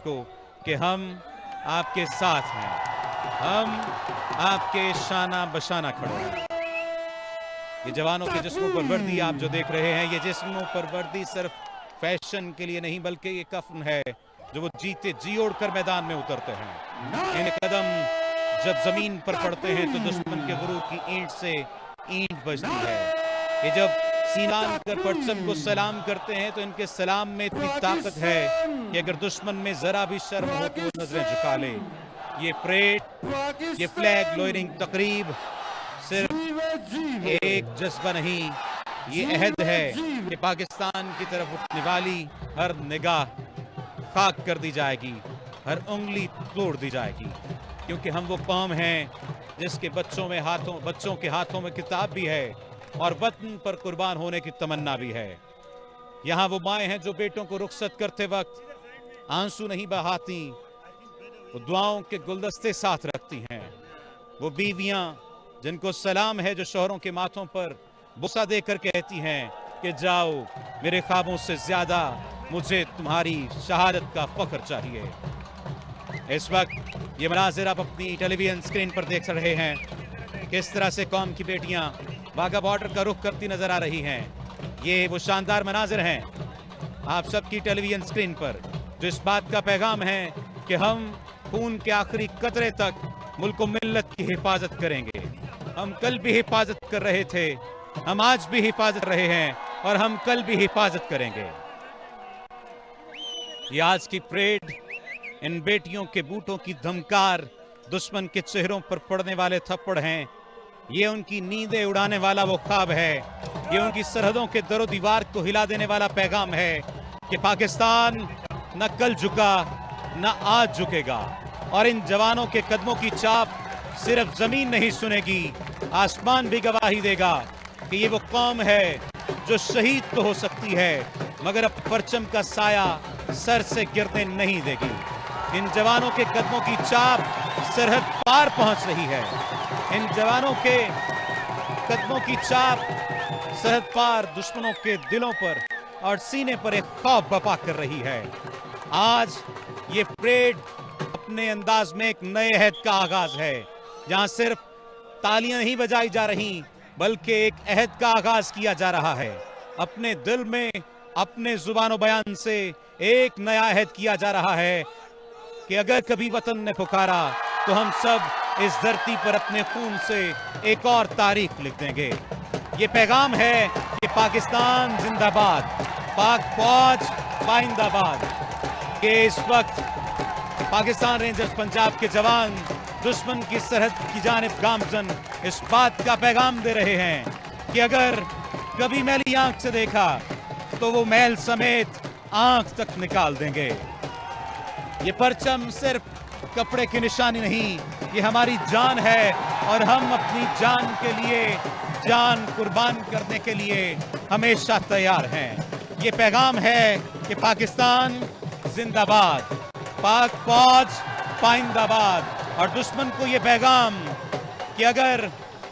को कि हम आपके साथ हैं, हम आपके शाना बशाना खड़े हैं। ये जवानों के जिस्मों पर वर्दी आप जो देख रहे हैं, ये जिस्मों पर वर्दी सिर्फ फैशन के लिए नहीं बल्कि ये कफन है जो वो जीते जी ओढ़कर मैदान में उतरते हैं। इन कदम जब जमीन पर पड़ते हैं तो दुश्मन के गुरूर की ईंट से ईंट बजती है। ये जब सीना कर परचम को सलाम करते हैं तो इनके सलाम में इतनी ताकत है कि अगर दुश्मन में जरा भी शर्म हो तो वो नजरें झुका ले। ये परेड, ये फ्लैग लोअरिंग तकरीब सिर्फ एक जज्बा नहीं, ये अहद है कि पाकिस्तान की तरफ उठने वाली हर निगाह खाक कर दी जाएगी, हर उंगली तोड़ दी जाएगी, क्योंकि हम वो कौम हैं जिसके बच्चों के हाथों में किताब भी है और वतन पर कुर्बान होने की तमन्ना भी है। यहाँ वो माएँ हैं जो बेटों को रुखसत करते वक्त आंसू नहीं बहाती, वो दुआओं के गुलदस्ते साथ रखती हैं। वो बीवियाँ जिनको सलाम है जो शोहरों के माथों पर बुसा देकर कहती हैं कि जाओ, मेरे ख्वाबों से ज्यादा मुझे तुम्हारी शहादत का फख्र चाहिए। इस वक्त ये मनाजिर आप अपनी टेलीविजन स्क्रीन पर देख रहे हैं, किस तरह से कौम की बेटियां वाघा बॉर्डर का रुख करती नजर आ रही हैं। ये वो शानदार मनाजिर हैं आप सबकी टेलीविजन स्क्रीन पर, जो इस बात का पैगाम है कि हम खून के आखिरी कतरे तक मुल्क मिल्लत की हिफाजत करेंगे। हम कल भी हिफाजत कर रहे थे, हम आज भी हिफाजत रहे हैं और हम कल भी हिफाजत करेंगे। ये आज की परेड इन बेटियों के बूटों की धमकार, दुश्मन के चेहरों पर पड़ने वाले थप्पड़ हैं। ये उनकी नींदें उड़ाने वाला वो ख्वाब है, ये उनकी सरहदों के दरो दीवार को हिला देने वाला पैगाम है कि पाकिस्तान न कल झुका न आज झुकेगा। और इन जवानों के कदमों की चाप सिर्फ जमीन नहीं सुनेगी, आसमान भी गवाही देगा कि ये वो कौम है जो शहीद तो हो सकती है मगर अब परचम का साया सर से गिरने नहीं देगी। इन जवानों के कदमों की चाप सरहद पार पहुंच रही है, इन जवानों के कदमों की चाप सरहद पार दुश्मनों के दिलों पर और सीने पर एक खौफ बपा कर रही है। आज ये परेड अपने अंदाज में एक नए अहद का आगाज है, जहां सिर्फ तालियां नहीं बजाई जा रही बल्कि एक अहद का आगाज किया जा रहा है। अपने दिल में अपने जुबान बयान से एक नया अहद किया जा रहा है कि अगर कभी वतन ने पुकारा तो हम सब इस धरती पर अपने खून से एक और तारीख लिख देंगे। ये पैगाम है कि पाकिस्तान जिंदाबाद, पाक फौज पाइंदाबाद। कि इस वक्त पाकिस्तान रेंजर्स पंजाब के जवान दुश्मन की सरहद की जानिब गामजन इस बात का पैगाम दे रहे हैं कि अगर कभी मैली आंख से देखा तो वो मैल समेत आंख तक निकाल देंगे। ये परचम सिर्फ कपड़े की निशानी नहीं, ये हमारी जान है और हम अपनी जान के लिए जान कुर्बान करने के लिए हमेशा तैयार हैं। ये पैगाम है कि पाकिस्तान जिंदाबाद, पाक फौज पाइंदाबाद। और दुश्मन को ये पैगाम कि अगर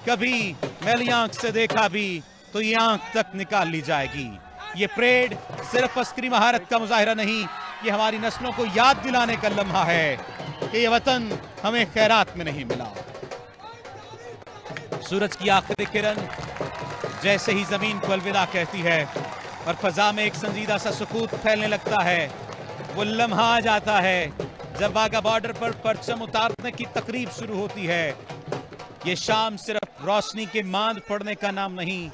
कभी मैली आंख से देखा भी तो ये आंख तक निकाल ली जाएगी। ये परेड सिर्फ अस्करी महारत का मुजाहिरा नहीं, ये हमारी नस्लों को याद दिलाने का लम्हा है कि ये वतन हमें खैरात में नहीं मिला। सूरज की आखिरी किरण जैसे ही जमीन को अलविदा कहती है और फजा में एक संजीदा सा सुकूत फैलने लगता है, वो लम्हा आ जाता है जब वाघा बॉर्डर पर परचम उतारने की तकरीब शुरू होती है। ये शाम सिर्फ रोशनी के मांद पड़ने का नाम नहीं,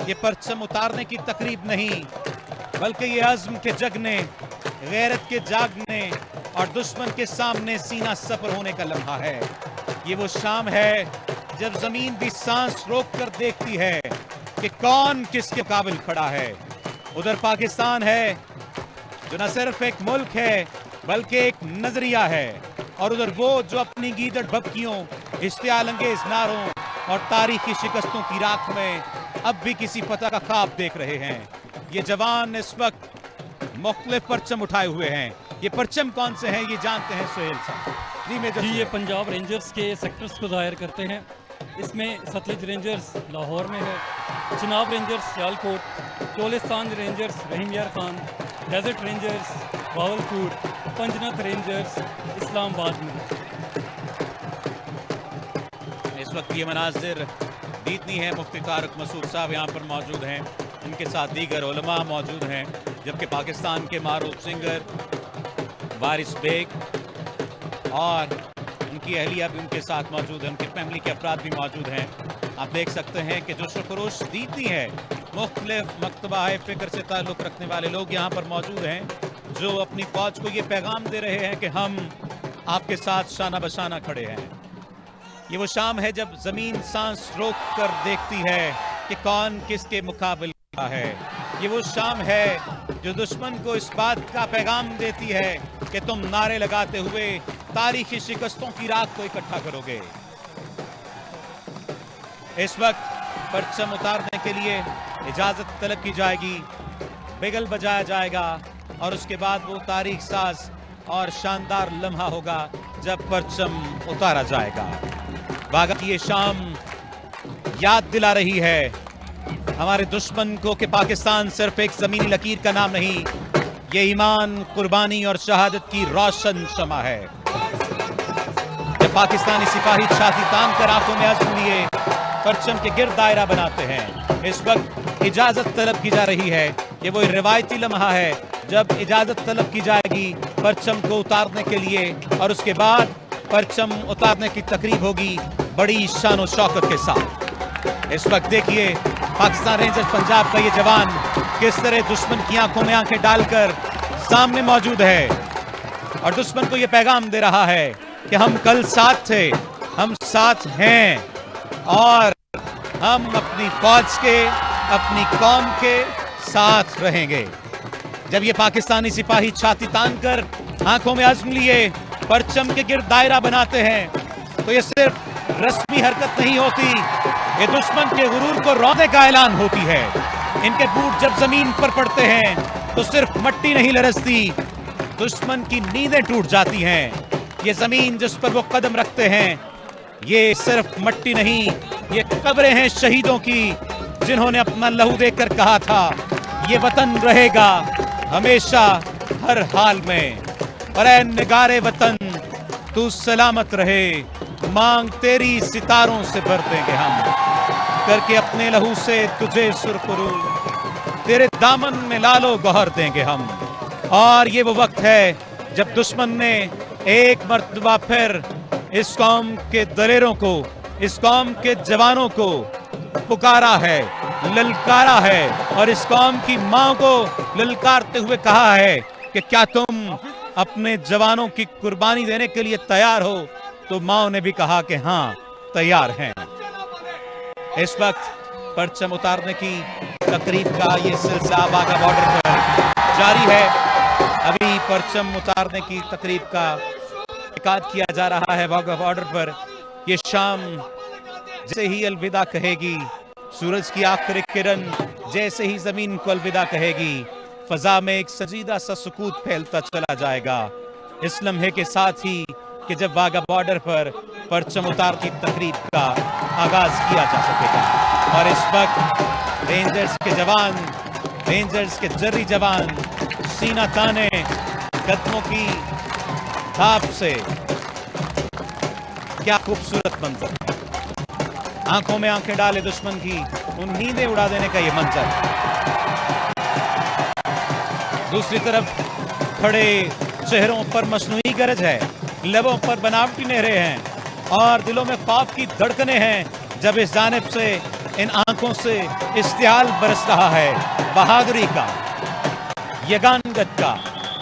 ये परचम उतारने की तकरीब नहीं, बल्कि ये अज़्म के जगने, गैरत के जागने और दुश्मन के सामने सीना सपर होने का लम्हा है। ये वो शाम है जब जमीन भी सांस रोक कर देखती है कि कौन किसके काबिल खड़ा है। उधर पाकिस्तान है जो न सिर्फ एक मुल्क है बल्कि एक नजरिया है, और उधर वो जो अपनी गीदड़ भपकियों, इश्तियाल अंगेज नारों और तारीखी शिकस्तों की राख में अब भी किसी पता का ख्वाब देख रहे हैं। ये जवान इस वक्त मुख्तलिफ परचम उठाए हुए हैं। ये परचम कौन से हैं ये जानते हैं सोहेल साहब। जी मेजर जी, ये पंजाब रेंजर्स के सेक्टर्स को जाहिर करते हैं। इसमें सतलुज रेंजर्स लाहौर में है, Chenab rangers Sialkot, Cholistan rangers Rahim Yar Khan, desert rangers Bahawalpur, Panjnad rangers Islamabad में। इस वक्त ये मनाजिर दीदनी है। मुफ्ती तारिक मसूद साहब यहाँ पर मौजूद हैं, उनके साथ दीगर उलमा मौजूद हैं, जबकि पाकिस्तान के मारूफ सिंगर वारिस बेग और उनकी अहलिया भी उनके साथ मौजूद है, उनके फैमिली के अफराद भी मौजूद हैं। आप देख सकते हैं कि जो शुक्रोश दीदनी है, मुख्तलिफ मकतबा फ़िक्र से ताल्लुक़ रखने वाले लोग यहाँ पर मौजूद हैं, जो अपनी फौज को ये पैगाम दे रहे हैं कि हम आपके साथ शाना बशाना खड़े हैं। ये वो शाम है जब ज़मीन सांस रोक कर देखती है कि कौन किसके मुकाबले का है। ये वो शाम है जो दुश्मन को इस बात का पैगाम देती है कि तुम नारे लगाते हुए तारीखी शिकस्तों की राख को इकट्ठा करोगे। इस वक्त परचम उतारने के लिए इजाज़त तलब की जाएगी, बिगल बजाया जाएगा और उसके बाद वो तारीख साज और शानदार लम्हा होगा जब परचम उतारा जाएगा। वागा की ये शाम याद दिला रही है हमारे दुश्मन को कि पाकिस्तान सिर्फ एक ज़मीनी लकीर का नाम नहीं, ये ईमान, कुर्बानी और शहादत की रोशन शमा है। जब पाकिस्तानी सिपाही छाती तान कर आंखों में आंसू लिए परचम के गिर्द दायरा बनाते हैं, इस वक्त इजाज़त तलब की जा रही है। ये वो रिवायती लम्हा है जब इजाज़त तलब की जाएगी परचम को उतारने के लिए और उसके बाद परचम उतारने की तकरीब होगी बड़ी शान और शौकत के साथ। इस वक्त देखिए पाकिस्तान रेंजर्स पंजाब का ये जवान किस तरह दुश्मन की आंखों में आंखें डालकर सामने मौजूद है और दुश्मन को ये पैगाम दे रहा है कि हम कल साथ थे, हम साथ हैं और हम अपनी फौज के, अपनी कौम के साथ रहेंगे। जब ये पाकिस्तानी सिपाही छाती तान कर आंखों में अज़्म लिए परचम के गिर्द दायरा बनाते हैं तो ये सिर्फ रस्मी हरकत नहीं होती, ये दुश्मन के गुरूर को रौंदने का ऐलान होती है। इनके बूट जब जमीन पर पड़ते हैं तो सिर्फ मट्टी नहीं लरसती, दुश्मन की नींदें टूट जाती हैं। ये जमीन जिस पर वो कदम रखते हैं ये सिर्फ मट्टी नहीं, ये कब्रें हैं शहीदों की जिन्होंने अपना लहू देकर कहा था ये वतन रहेगा हमेशा हर हाल में। और ऐ निगारे वतन तू सलामत रहे, मांग तेरी सितारों से भर देंगे हम, करके अपने लहू से तुझे सुरखरू, तेरे दामन में लालो गौहर देंगे हम। और ये वो वक्त है जब दुश्मन ने एक मर्तबा फिर इस कौम के दलेरों को, इस कौम के जवानों को पुकारा है, ललकारा है और इस कौम की मां को ललकारते हुए कहा है कि क्या तुम अपने जवानों की कुर्बानी देने के लिए तैयार हो? तो माओ ने भी कहा कि हाँ तैयार हैं। इस वक्त परचम उतारने की तकरीब का ये सिलसिला वाघा बॉर्डर पर जारी है। अभी परचम उतारने की तकरीब का इकाद किया जा रहा है वाघा बॉर्डर पर। ये शाम जैसे ही अलविदा कहेगी, सूरज की आखिरी किरण जैसे ही जमीन को अलविदा कहेगी, फजा में एक संजीदा सा सुकूत फैलता चला जाएगा इस लम्हे के साथ ही कि जब वाघा बॉर्डर पर परचम उतार की तकरीब का आगाज किया जा सकेगा। और इस वक्त रेंजर्स के जवान, रेंजर्स के जर्री जवान सीना ताने कदमों की थाप से, क्या खूबसूरत मंजर, आंखों में आंखें डाले दुश्मन की उन नींदें उड़ा देने का ये मंजर। दूसरी तरफ खड़े चेहरों पर मसनूई गरज है, लबों पर बनावटी नहरें हैं और दिलों में खौफ की धड़कनें हैं जब इस जानिब से इन आंखों से इश्तियाल बरस रहा है बहादुरी का, यगानगत का,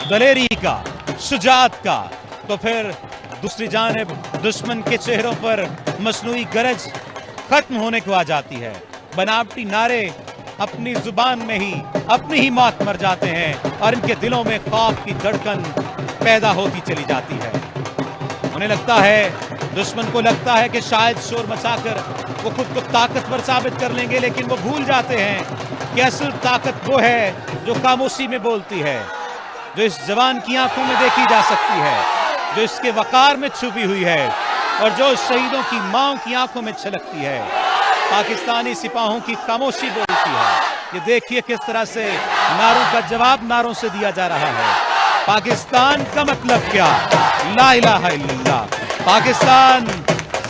दलेरी का, शुजाअत का। तो फिर दूसरी जानिब दुश्मन के चेहरों पर मसनूई गरज खत्म होने को आ जाती है। बनावटी नारे अपनी जुबान में ही अपनी ही मौत मर जाते हैं और इनके दिलों में खौफ की धड़कन पैदा होती चली जाती है। उन्हें लगता है, दुश्मन को लगता है कि शायद शोर मचाकर वो खुद को ताकतवर साबित कर लेंगे, लेकिन वो भूल जाते हैं कि असल ताकत वो है जो खामोशी में बोलती है, जो इस जवान की आंखों में देखी जा सकती है, जो इसके वकार में छुपी हुई है और जो शहीदों की मांओं की आंखों में छलकती है। पाकिस्तानी सिपाहों की खामोशी बोलती है। ये देखिए किस तरह से नारों का जवाब नारों से दिया जा रहा है। पाकिस्तान का मतलब क्या? ला इलाहा इल्लल्लाह। पाकिस्तान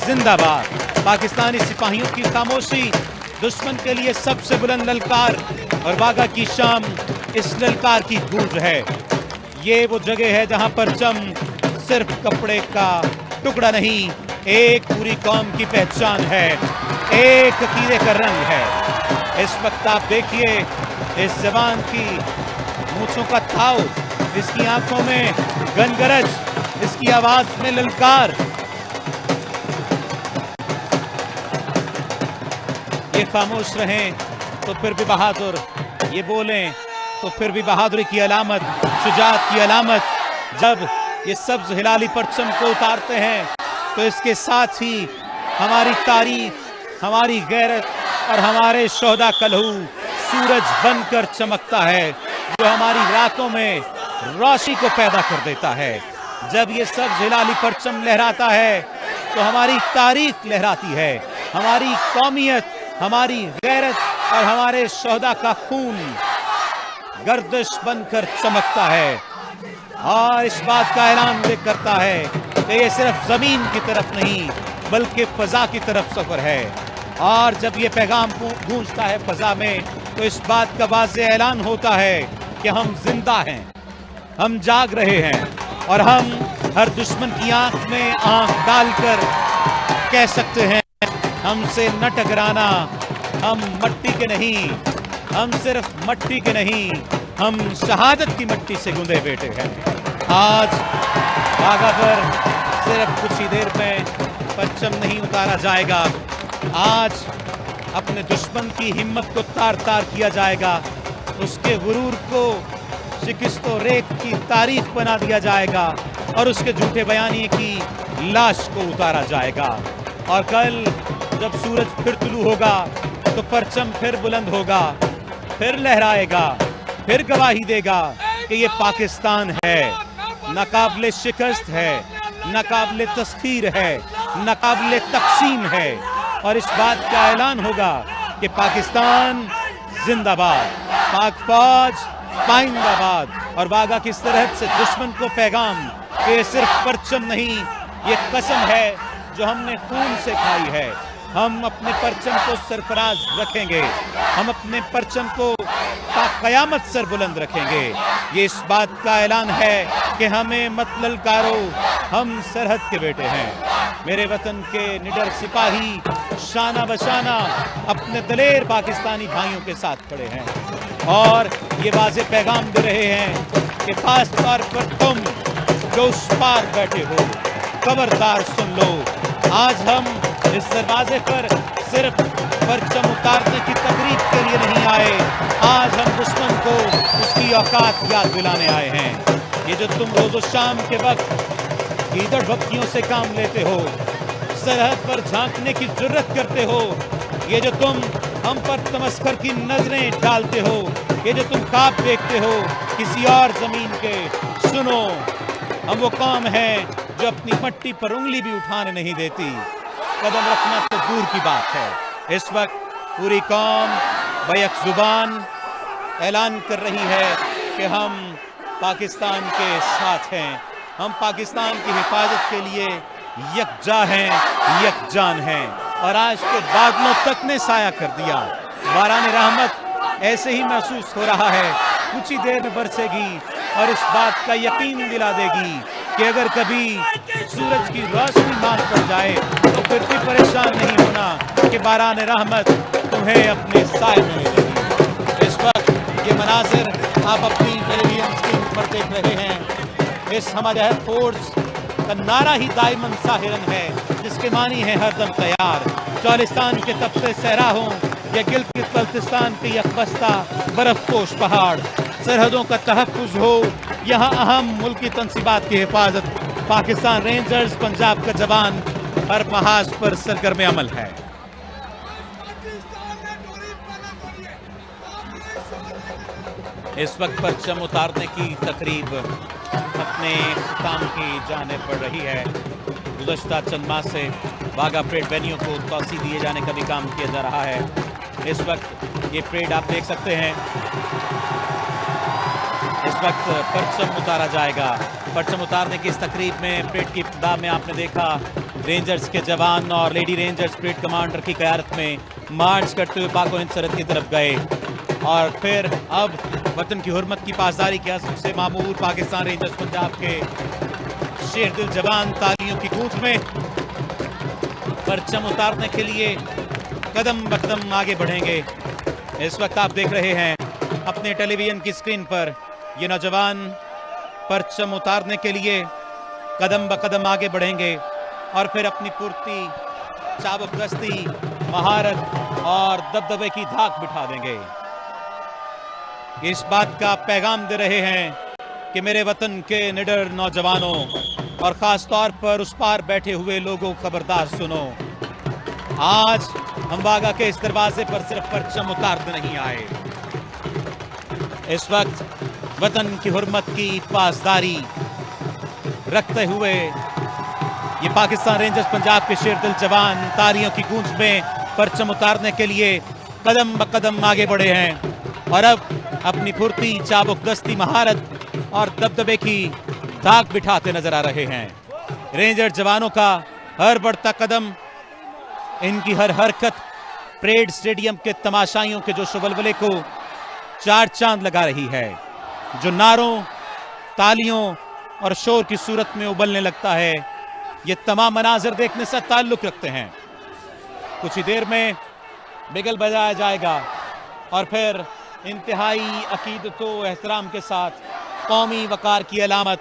जिंदाबाद। पाकिस्तानी सिपाहियों की खामोशी दुश्मन के लिए सबसे बुलंद ललकार और वाघा की शाम इस ललकार की गूंज है। ये वो जगह है जहां परचम सिर्फ कपड़े का टुकड़ा नहीं, एक पूरी कौम की पहचान है, एक अकीदे का रंग है। इस वक्त आप देखिए इस जवान की मूंछों का ताव, इसकी आंखों में गनगरज, इसकी आवाज में ललकार। ये खामोश रहें तो फिर भी बहादुर, ये बोलें तो फिर भी बहादुरी की अलामत, शुजाअत की अलामत। जब ये सब्ज हिलाली परचम को उतारते हैं तो इसके साथ ही हमारी तारीख, हमारी गैरत और हमारे शोहदा का लहू सूरज बनकर चमकता है, जो हमारी रातों में रोशनी को पैदा कर देता है। जब ये सब्ज हिलाली परचम लहराता है तो हमारी तारीख लहराती है, हमारी कौमियत, हमारी गैरत और हमारे शोहदा का खून गर्दिश बनकर चमकता है और इस बात का ऐलान भी करता है कि ये सिर्फ जमीन की तरफ नहीं बल्कि फजा की तरफ सफर है। और जब ये पैगाम गूंजता है फजा में तो इस बात का वाज़ेह ऐलान होता है कि हम जिंदा हैं, हम जाग रहे हैं और हम हर दुश्मन की आंख में आंख डालकर कह सकते हैं हमसे न टकराना, हम मट्टी के नहीं, हम सिर्फ मट्टी के नहीं, हम शहादत की मट्टी से गूंदे बेटे हैं। आज वाघा पर सिर्फ कुछ ही देर में परचम नहीं उतारा जाएगा, आज अपने दुश्मन की हिम्मत को तार तार किया जाएगा, उसके गुरूर को शिकस्त और रेत की तारीख बना दिया जाएगा और उसके झूठे बयानी की लाश को उतारा जाएगा। और कल जब सूरज फिर तुलू होगा तो परचम फिर बुलंद होगा, फिर लहराएगा, फिर गवाही देगा कि ये पाकिस्तान है, नाकाबिले शिकस्त है, नाकाबिले तस्खीर है, नाकाबिले तकसीम है। और इस बात का ऐलान होगा कि पाकिस्तान जिंदाबाद, पाक फौज पाइंदाबाद। और वाघा की सरहद से दुश्मन को पैगाम कि सिर्फ परचम नहीं, ये कसम है जो हमने खून से खाई है, हम अपने परचम को सरफराज रखेंगे, हम अपने परचम को क़यामत सर बुलंद रखेंगे। ये इस बात का ऐलान है कि हमें मत ललकारो, हम सरहद के बेटे हैं। मेरे वतन के निडर सिपाही शाना बशाना अपने दलेर पाकिस्तानी भाइयों के साथ खड़े हैं और ये वाज़े पैगाम दे रहे हैं कि खास तौर पर तुम जो उस पार बैठे हो, खबरदार सुन लो, आज हम इस दरवाजे पर सिर्फ परचम उतारने की तकरीब के लिए नहीं आए, आज हम दुश्मन को उसकी औकात याद दिलाने आए हैं। ये जो तुम रोज़ो शाम के वक्त ईदड़ भक्तियों से काम लेते हो, सरहद पर झांकने की जुर्रत करते हो, ये जो तुम हम पर तमस्खर की नजरें डालते हो, ये जो तुम ख्वाब देखते हो किसी और जमीन के, सुनो, हम वो कौम हैं जो अपनी मट्टी पर उंगली भी उठाने नहीं देती, कदम रखना तो दूर की बात है। इस वक्त पूरी कौम बैक जुबान ऐलान कर रही है कि हम पाकिस्तान के साथ हैं, हम पाकिस्तान की हिफाजत के लिए यकजा हैं, यकजान हैं। और आज के बादलों तक ने साया कर दिया, बारान रहमत ऐसे ही महसूस हो रहा है, कुछ ही देर में बरसेगी और इस बात का यकीन दिला देगी कि अगर कभी सूरज की रोशनी मांग पड़ जाए तो फिर भी परेशान नहीं होना कि बारान रहमत तुम्हें अपने साए में ले लेगी। इस वक्त ये मनाजिर आप अपनी टेलीविजन स्क्रीन पर देख रहे हैं। इस हमारे फोर्स का नारा ही दाइमन साहिरन है, जिसके मानी है हरदम तैयार। चौलिस्तान के तपते सहरा हों या गिलगित बल्तिस्तान के यकबस्ता बर्फपोश पहाड़, सरहदों का तहफ़्फ़ुज़ हो, यहाँ अहम मुल्की तंसीबात की हिफाजत, पाकिस्तान रेंजर्स पंजाब का जवान हर महाज पर सरगर्म अमल है। इस वक्त परचम उतारने की तकरीब अपने काम की जाने पड़ रही है। गुज़श्ता चंद माह से वाघा परेड वेन्यू को तोसी दिए जाने का भी काम किया जा रहा है। इस वक्त ये परेड आप देख सकते हैं, इस वक्त परचम उतारा जाएगा। परचम उतारने की इस तकरीब में परेड की इब्तिदा में आपने देखा रेंजर्स के जवान और लेडी रेंजर्स परेड कमांडर की क़यादत में मार्च करते हुए पाक हिंद सरहद की तरफ गए और फिर अब वतन की हुर्मत की पासदारी के अज़्म से मामूर पाकिस्तान रेंजर्स पंजाब के शेर दिल जवान तालियों की गूंज में परचम उतारने के लिए कदम ब कदम आगे बढ़ेंगे। इस वक्त आप देख रहे हैं अपने टेलीविजन की स्क्रीन पर ये नौजवान परचम उतारने के लिए कदम ब कदम आगे बढ़ेंगे और फिर अपनी फुर्ती, चाबुकदस्ती, महारत और दबदबे की धाक बिठा देंगे। इस बात का पैगाम दे रहे हैं कि मेरे वतन के निडर नौजवानों और खास तौर पर उस पार बैठे हुए लोगों, खबरदार सुनो, आज हम वाघा के इस दरवाजे पर सिर्फ परचम उतारने नहीं आए। इस वक्त वतन की हुर्मत की पासदारी रखते हुए ये पाकिस्तान रेंजर्स पंजाब के शेर दिल जवान तालियों की गूंज में परचम उतारने के लिए कदम ब कदम आगे बढ़े हैं और अब अपनी फुर्ती, चाबुकदस्ती, महारत और दबदबे की धाक बिठाते नजर आ रहे हैं। रेंजर जवानों का हर बढ़ता कदम, इनकी हर हरकत परेड स्टेडियम के तमाशाइयों के जोश वलवले को चार चांद लगा रही है, जो नारों, तालियों और शोर की सूरत में उबलने लगता है। ये तमाम मनाजिर देखने से ताल्लुक रखते हैं। कुछ ही देर में बिगल बजाया जाएगा और फिर इंतहाई अकीदतो एहतराम के साथ कौमी वकार की अलामत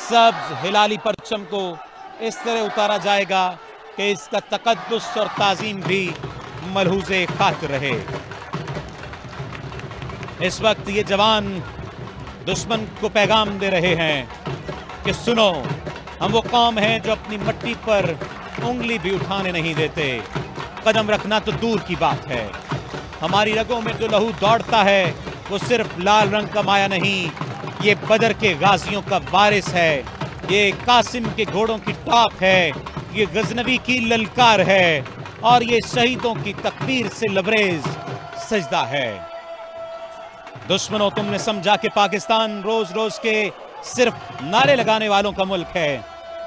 सब्ज हिलाली परचम को इस तरह उतारा जाएगा कि इसका तकद्दुस और ताजीम भी मलहूज़े खातिर रहे। इस वक्त ये जवान दुश्मन को पैगाम दे रहे हैं कि सुनो, हम वो कौम हैं जो अपनी मट्टी पर उंगली भी उठाने नहीं देते। कदम रखना तो दूर की बात है। हमारी रगों में जो लहू दौड़ता है वो सिर्फ लाल रंग का माया नहीं, ये बदर के गाजियों का वारिस है, ये कासिम के घोड़ों की टॉप है, ये गजनवी की ललकार है और ये शहीदों की तकबीर से लबरेज सजदा है। दुश्मनों, तुमने समझा कि पाकिस्तान रोज रोज के सिर्फ नारे लगाने वालों का मुल्क है।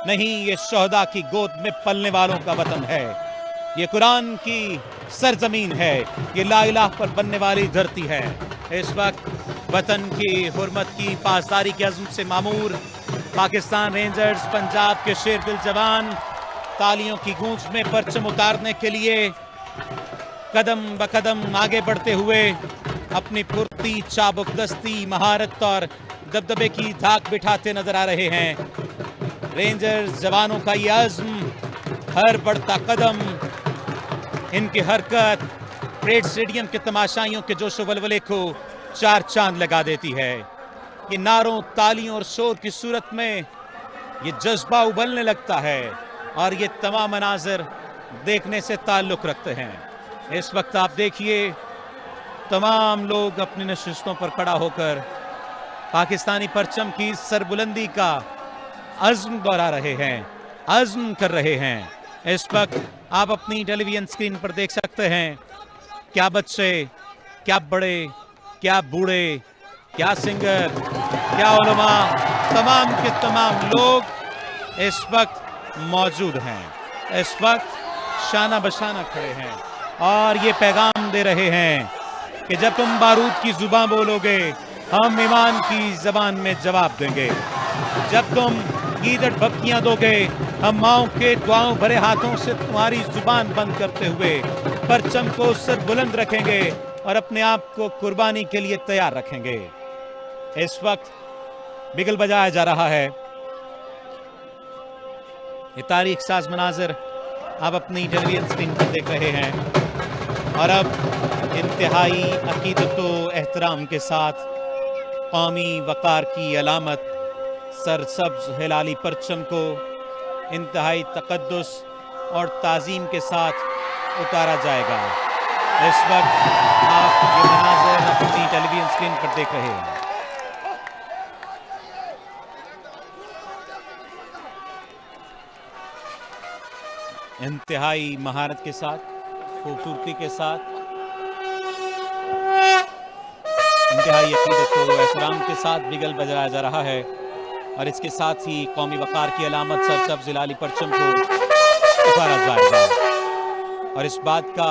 नहीं, ये शोहदा की गोद में पलने वालों का वतन है। ये कुरान की सरजमीन है, ये ला इलाह पर बनने वाली धरती है। इस वक्त वतन की हुर्मत की पासदारी के अज़्म से मामूर पाकिस्तान रेंजर्स पंजाब के शेर दिल जवान तालियों की गूंज में परचम उतारने के लिए कदम ब कदम आगे बढ़ते हुए अपनी फुर्ती, चाबुकदस्ती, महारत और दबदबे की धाक बिठाते नजर आ रहे हैं। रेंजर्स जवानों का ये अज़्म, हर बढ़ता कदम, इनकी हरकत परेड स्टेडियम के तमाशाइयों के जोशो वलवले को चार चांद लगा देती है। ये नारों, तालियों और शोर की सूरत में ये जज्बा उबलने लगता है और ये तमाम मनाजिर देखने से ताल्लुक रखते हैं। इस वक्त आप देखिए, तमाम लोग अपनी नशिस्तों पर खड़ा होकर पाकिस्तानी परचम की सरबुलंदी का अज़्म दोहरा रहे हैं, अज़्म कर रहे हैं। इस वक्त आप अपनी टेलीविजन स्क्रीन पर देख सकते हैं, क्या बच्चे, क्या बड़े, क्या बूढ़े, क्या सिंगर, क्या उलमा, तमाम के तमाम लोग इस वक्त मौजूद हैं। इस वक्त शाना बशाना खड़े हैं और ये पैगाम दे रहे हैं कि जब तुम बारूद की जुबान बोलोगे, हम ईमान की जबान में जवाब देंगे। जब तुम गीदड़ भपकियां दोगे, हम माओ के दुआओं भरे हाथों से तुम्हारी जुबान बंद करते हुए परचम को सर बुलंद रखेंगे और अपने आप को कुर्बानी के लिए तैयार रखेंगे। इस वक्त बिगल बजाया जा रहा है। ये तारीख साज मनाजिर आप अपनी टेलीविजन स्क्रीन पर देख रहे हैं और अब इंतहाई अकीदतो एहतराम के साथ कौमी वकार की अलामत सरसब्ज हिलाली परचम को इंतहाई तकद्दुस और ताज़ीम के साथ उतारा जाएगा। इस वक्त आप ये मनाज़िर अपनी टेलीविजन स्क्रीन पर देख रहे हैं। इंतहाई महारत के साथ, खूबसूरती के साथ इंतहाई अकीदत को एहतराम के साथ बिगल बजाया जा रहा है और इसके साथ ही कौमी वकार की अलामत सरसब्ज़ लाली परचम को उतारा जाएगा और इस बात का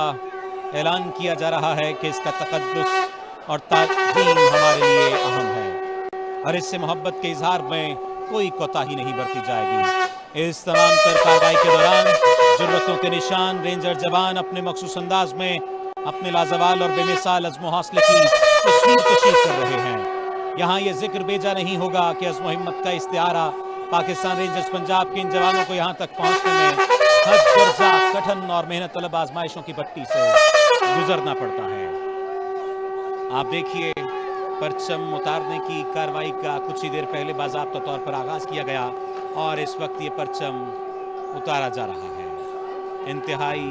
ऐलान किया जा रहा है कि इसका तक़द्दुस और ताज़ीम हमारे लिए अहम है और इससे मोहब्बत के इजहार में कोई कोताही नहीं बरती जाएगी। इस तमाम तर कार्रवाई के दौरान ज़रूरतों के निशान रेंजर जवान अपने मखसूस अंदाज में अपने लाजवाल और बेमिसाल अज़्म हौसले की तस्वीर कशीफ कर रहे हैं। यहाँ ये जिक्र बेजा नहीं होगा कि अज़्म हिम्मत का इस्तिआरा पाकिस्तान रेंजर्स पंजाब के इन जवानों को यहाँ तक पहुँचने में हद दर्जा कठिन और मेहनत तलब आजमाइशों की भट्टी से गुजरना पड़ता है। आप देखिए, परचम उतारने की कार्रवाई का कुछ ही देर पहले बाज़ाब्ता तौर पर आगाज़ किया गया और इस वक्त ये परचम उतारा जा रहा है। इंतहाई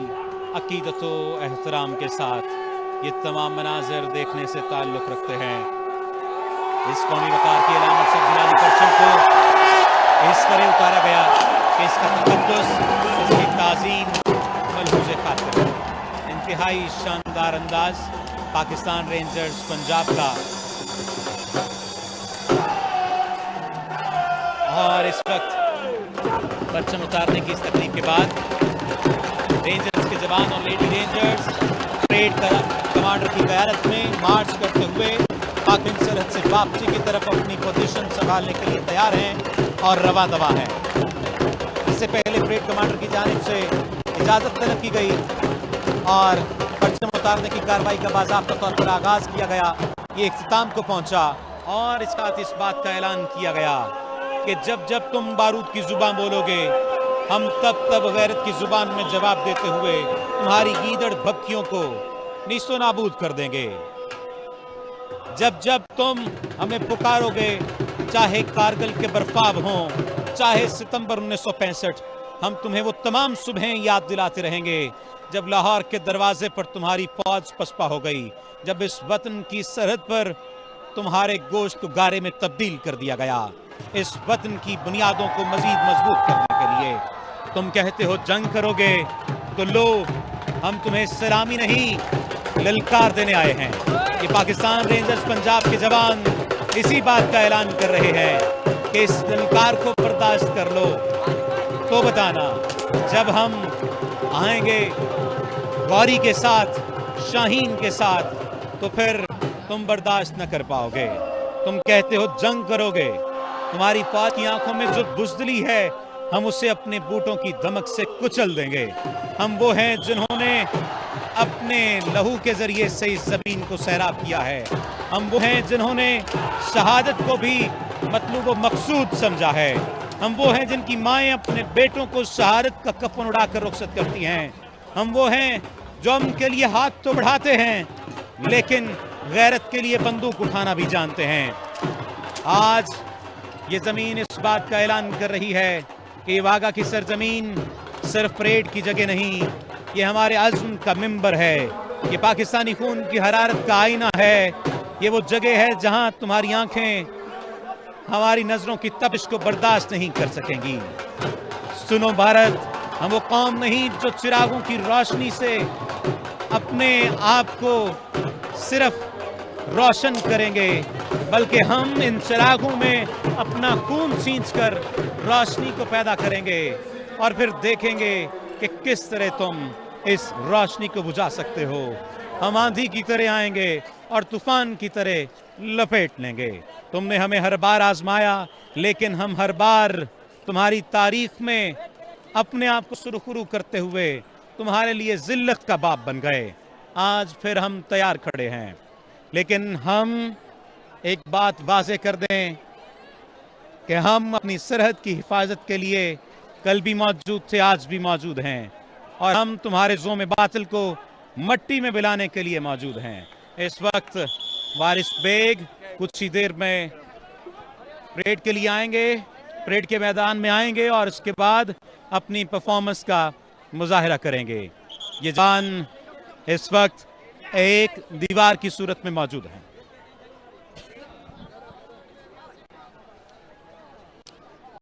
अकीदत व एहतराम के साथ ये तमाम मनाज़िर देखने से ताल्लुक़ रखते हैं। इस कौमी वकार की अलामत सरसब्ज़ परचम को इस तरह उतारा गया कि इसका तक़द्दुस, इसकी ताज़ीम मलहूज़ खातिर है। इंतहाई शानदार अंदाज पाकिस्तान रेंजर्स पंजाब का और इस वक्त परचम उतारने की इस तकरीब के बाद रेंजर्स के जवान और लेडी रेंजर्स परेड कमांडर की क़यादत में मार्च करते हुए पाक सरहद से वापसी की तरफ अपनी पोजीशन संभालने के लिए तैयार हैं और रवा दवा हैं। इससे पहले परेड कमांडर की जानिब से इजाज़त तलब की गई और परचम उतारने की कार्रवाई का बाज़ाब्ता तौर पर आगाज़ किया गया। ये इख्तिताम को पहुंचा और इस बात का ऐलान किया गया कि जब जब तुम बारूद की जुबान बोलोगे हम तब तब गैरत की जुबान में जवाब देते हुए तुम्हारी गीदड़ भक्तियों को नीस्तो नाबूद कर देंगे। जब जब तुम हमें पुकारोगे, चाहे कारगिल के बर्फाब हों, चाहे सितंबर 1965, हम तुम्हें वो तमाम सुबहें याद दिलाते रहेंगे जब लाहौर के दरवाजे पर तुम्हारी फौज पसपा हो गई, जब इस वतन की सरहद पर तुम्हारे गोश्त को गारे में तब्दील कर दिया गया। इस वतन की बुनियादों को मजीद मजबूत करने के लिए तुम कहते हो जंग करोगे, तो लो हम तुम्हें सलामी नहीं ललकार देने आए हैं। ये पाकिस्तान रेंजर्स पंजाब के जवान इसी बात का ऐलान कर रहे हैं कि इस ललकार को बर्दाश्त कर लो तो बताना, जब हम आएंगे गौरी के साथ, शाहीन के साथ, तो फिर तुम बर्दाश्त न कर पाओगे। तुम कहते हो जंग करोगे, तुम्हारी फौज की आंखों में जो बुज़दिली है हम उसे अपने बूटों की धमक से कुचल देंगे। हम वो हैं जिन्होंने अपने लहू के जरिए से इस जमीन को सैराब किया है। हम वो हैं जिन्होंने शहादत को भी मतलूब व मकसूद समझा है। हम वो हैं जिनकी माएँ अपने बेटों को शहादत का कफन उड़ाकर रुखसत करती हैं। हम वो हैं जो उनके लिए हाथ तो बढ़ाते हैं लेकिन गैरत के लिए बंदूक उठाना भी जानते हैं। आज ये ज़मीन इस बात का ऐलान कर रही है कि वागा की सरजमीन सिर्फ परेड की जगह नहीं, ये हमारे अज़्म का मिंबर है, ये पाकिस्तानी खून की हरारत का आईना है, ये वो जगह है जहां तुम्हारी आंखें हमारी नज़रों की तपिश को बर्दाश्त नहीं कर सकेंगी। सुनो भारत, हम वो कौम नहीं जो चिरागों की रोशनी से अपने आप को सिर्फ रोशन करेंगे, बल्कि हम इन चिरागों में अपना खून सींचकर रोशनी को पैदा करेंगे और फिर देखेंगे कि किस तरह तुम इस रोशनी को बुझा सकते हो। हम आंधी की तरह आएंगे और तूफान की तरह लपेट लेंगे। तुमने हमें हर बार आजमाया, लेकिन हम हर बार तुम्हारी तारीख में अपने आप को सुरखरू करते हुए तुम्हारे लिए जिल्लत का बाप बन गए। आज फिर हम तैयार खड़े हैं, लेकिन हम एक बात वाज़ेह कर दें कि हम अपनी सरहद की हिफाजत के लिए कल भी मौजूद थे, आज भी मौजूद हैं और हम तुम्हारे ज़ोम बातिल को मट्टी में मिलाने के लिए मौजूद हैं। इस वक्त वारिस बेग कुछ ही देर में परेड के लिए आएंगे, परेड के मैदान में आएंगे और उसके बाद अपनी परफॉर्मेंस का मुजाहिरा करेंगे। ये जवान इस वक्त एक दीवार की सूरत में मौजूद हैं।